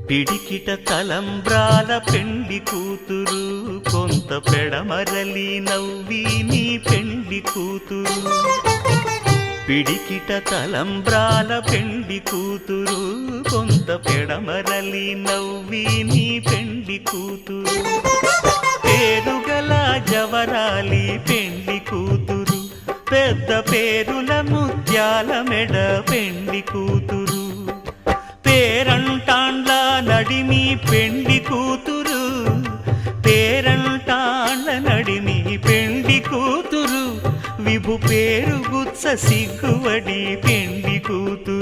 పిడికిట తలంబ్రాల పెండ్లి కూతురు, కొంత పెడమరలి నవ్వి నీ పెండ్లి కూతురు. పిడికిట తలంబ్రాల పెండ్లి కూతురు, కొంత పెడమరలి నవ్వి నీ పెండ్లి కూతురు. పేరుగల జవరాలి పెండ్లి కూతురు, పెద్ద పేరుల ముత్యాల మెడ పెండ్లి కూతురు. పేరంటాండ్ల నడిమి పెండ్లి కూతురు, పేరంటాండ్ల నడిమి పెండ్లి కూతురు. విభు పేరు గుత్స సిగ్గువడి పెండ్లి కూతురు.